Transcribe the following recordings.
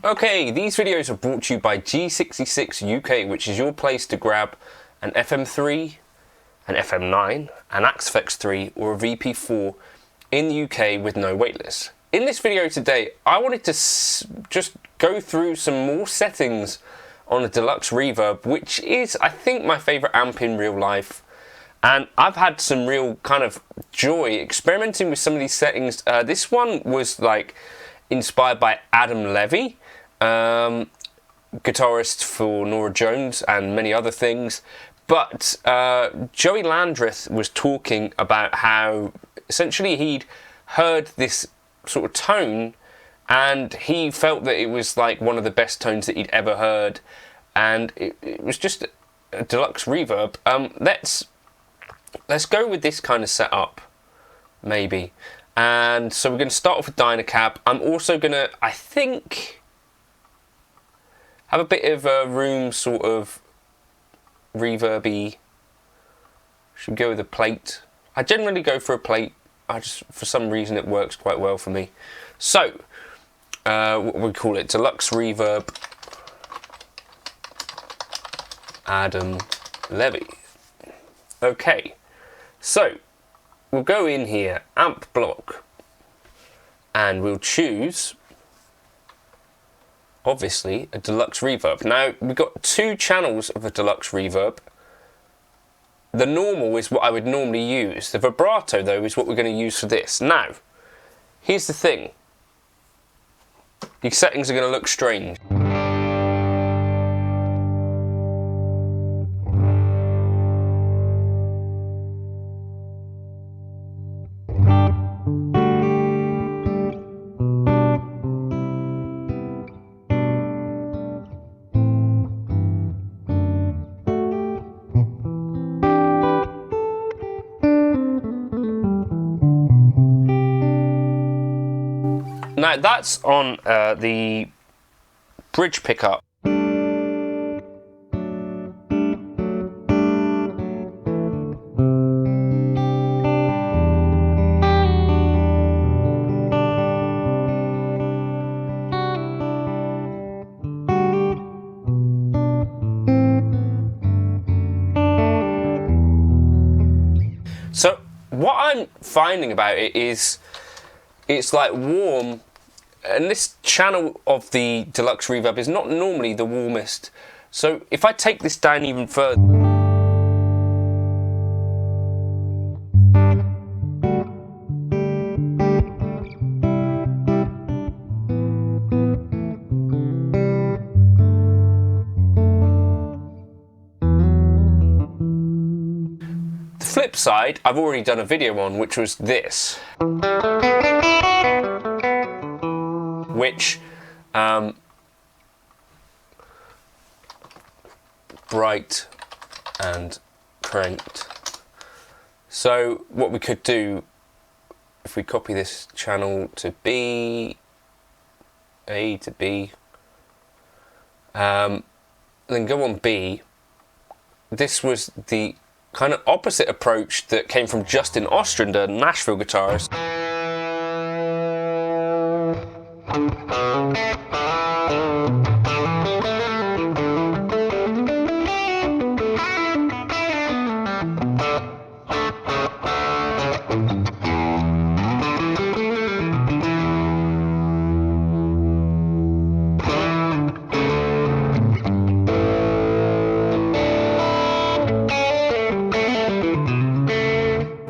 Okay, these videos are brought to you by G66 UK, which is your place to grab an FM3, an FM9, an Axe-Fx3 or a VP4 in the UK with no waitlist. In this video today, I wanted to just go through some more settings on a Deluxe Reverb, which is, I think, my favourite amp in real life. And I've had some real kind of joy experimenting with some of these settings. This one was like inspired by Adam Levy, guitarist for Norah Jones and many other things. But Joey Landreth was talking about how essentially he'd heard this sort of tone and he felt that it was like one of the best tones that he'd ever heard, and it was just a Deluxe Reverb. Let's go with this kind of setup, maybe. And so we're going to start off with Dynacab. I'm also going to, I think, have a bit of a room sort of reverby. Should go with a plate. I generally go for a plate. For some reason it works quite well for me. So, what we call it, Deluxe Reverb Adam Levy. Okay, so we'll go in here, amp block, and we'll choose, obviously, a Deluxe Reverb. Now, we've got two channels of a Deluxe Reverb. The normal is what I would normally use. The Vibrato, though, is what we're going to use for this. Now, here's the thing. These settings are going to look strange. Now that's on the bridge pickup. So what I'm finding about it is it's like warm. And this channel of the Deluxe Reverb is not normally the warmest. So if I take this down even further, the flip side, I've already done a video on, which was this. Which bright and cranked. So what we could do, if we copy this channel to B, A to B, then go on B. This was the kind of opposite approach that came from Justin Ostrander, Nashville guitarist.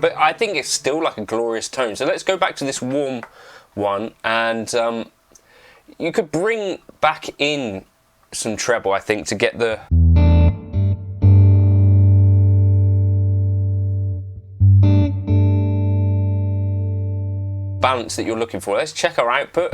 But I think it's still like a glorious tone. So let's go back to this warm one, and you could bring back in some treble, I think, to get the balance that you're looking for. Let's check our output.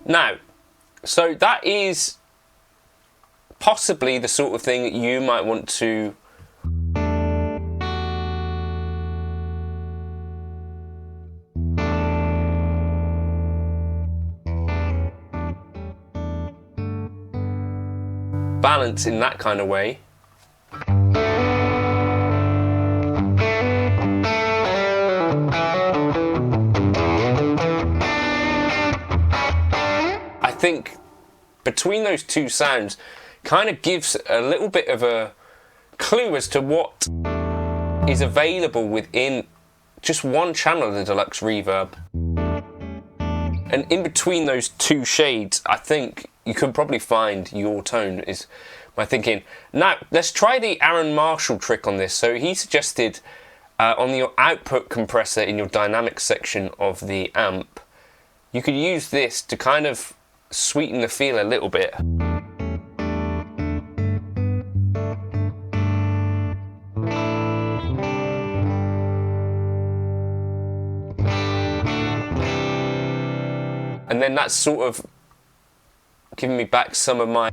Now, so that is possibly the sort of thing that you might want to balance in that kind of way. I think between those two sounds kind of gives a little bit of a clue as to what is available within just one channel of the Deluxe Reverb. And in between those two shades, I think you can probably find your tone, is my thinking. Now, let's try the Aaron Marshall trick on this. So he suggested on your output compressor in your dynamic section of the amp, you could use this to kind of sweeten the feel a little bit. And then that's sort of giving me back some of my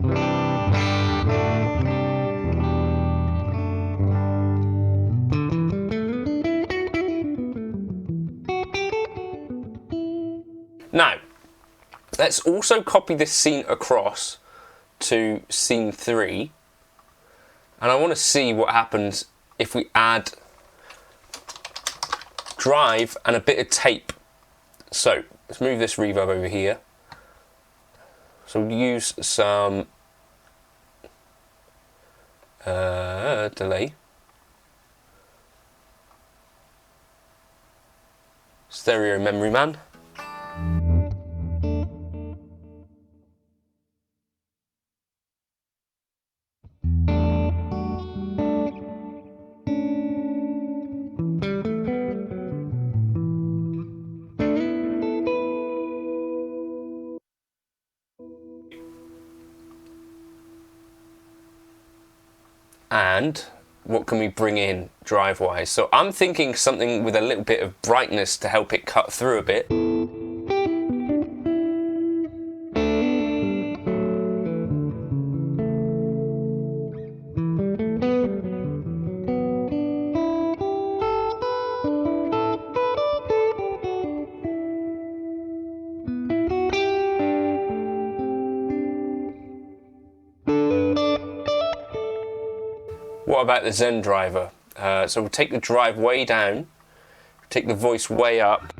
now, let's also copy this scene across to scene 3, and I want to see what happens if we add drive and a bit of tape. So let's move this reverb over here. So we'll use some delay. Stereo Memory Man. And what can we bring in drive-wise? So I'm thinking something with a little bit of brightness to help it cut through a bit. What about the Zen driver? So we'll take the drive way down, take the voice way up.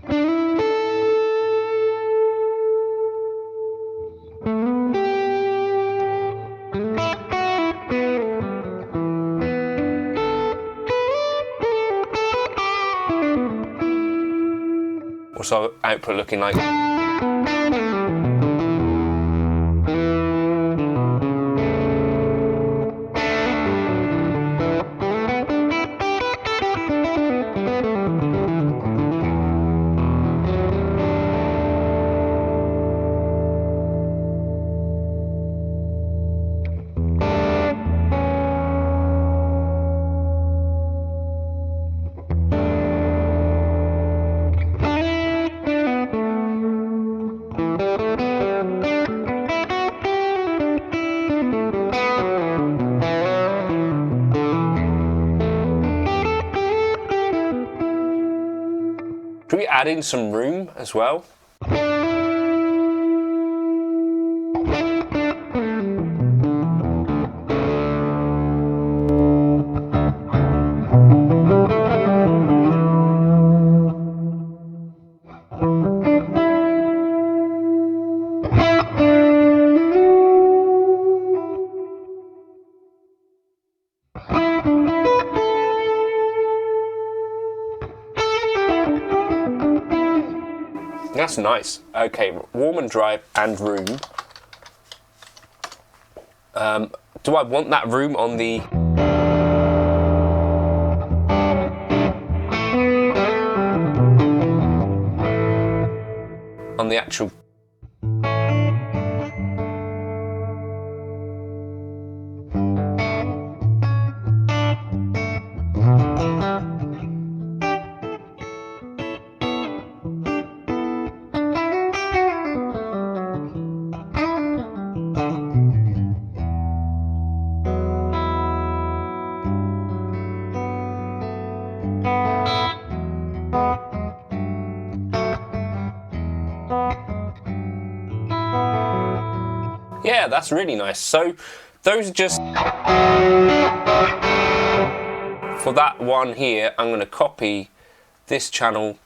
What's our output looking like? Should we add in some room as well? That's nice. Okay, warm and dry and room. Do I want that room on the... on the actual... yeah, that's really nice. So those are just, for that one here, I'm going to copy this channel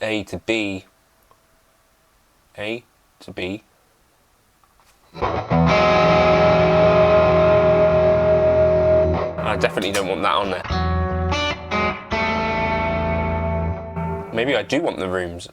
A to B, A to B. I definitely don't want that on there. Maybe I do want the rooms.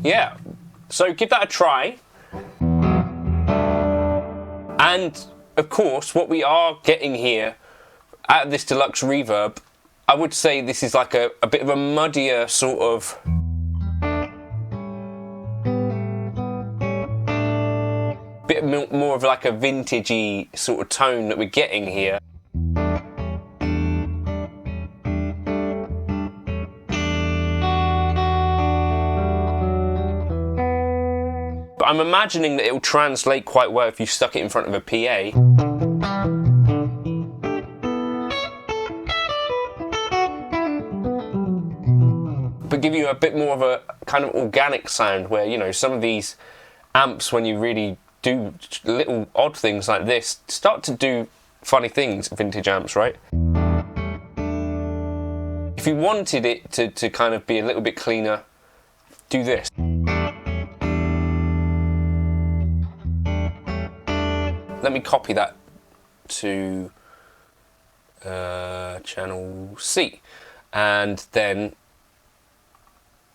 Yeah, so give that a try. And of course, what we are getting here out of this Deluxe Reverb, I would say this is like a bit of a muddier sort of bit more of like a vintagey sort of tone that we're getting here. But I'm imagining that it will translate quite well if you stuck it in front of a PA. But give you a bit more of a kind of organic sound where, you know, some of these amps, when you really do little odd things like this, start to do funny things, vintage amps, right? If you wanted it to kind of be a little bit cleaner, do this. Let me copy that to channel C, and then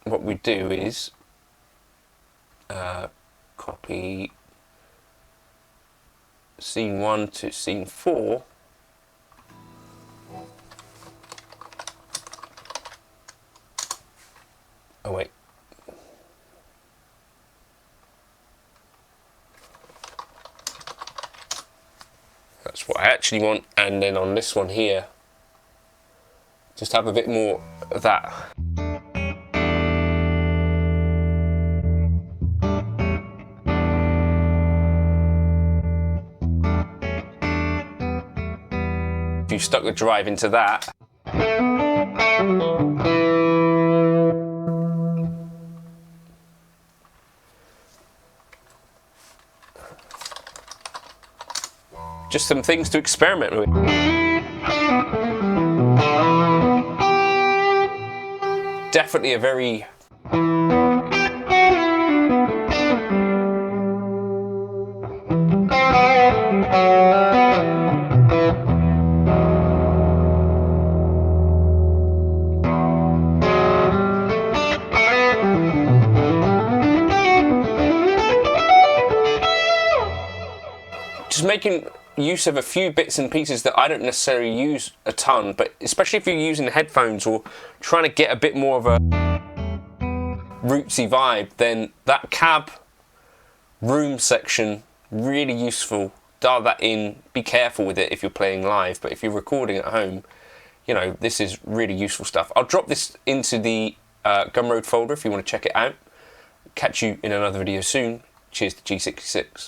what we do is copy scene 1 to scene 4. Oh wait. That's what I actually want, and then on this one here, just have a bit more of that. If you stuck the drive into that, just some things to experiment with. Definitely a very just making use of a few bits and pieces that I don't necessarily use a ton, but especially if you're using headphones or trying to get a bit more of a rootsy vibe, then that cab room section, really useful. Dial that in, be careful with it if you're playing live, but if you're recording at home, you know, this is really useful stuff. I'll drop this into the Gumroad folder if you want to check it out. Catch you in another video soon. Cheers to G66.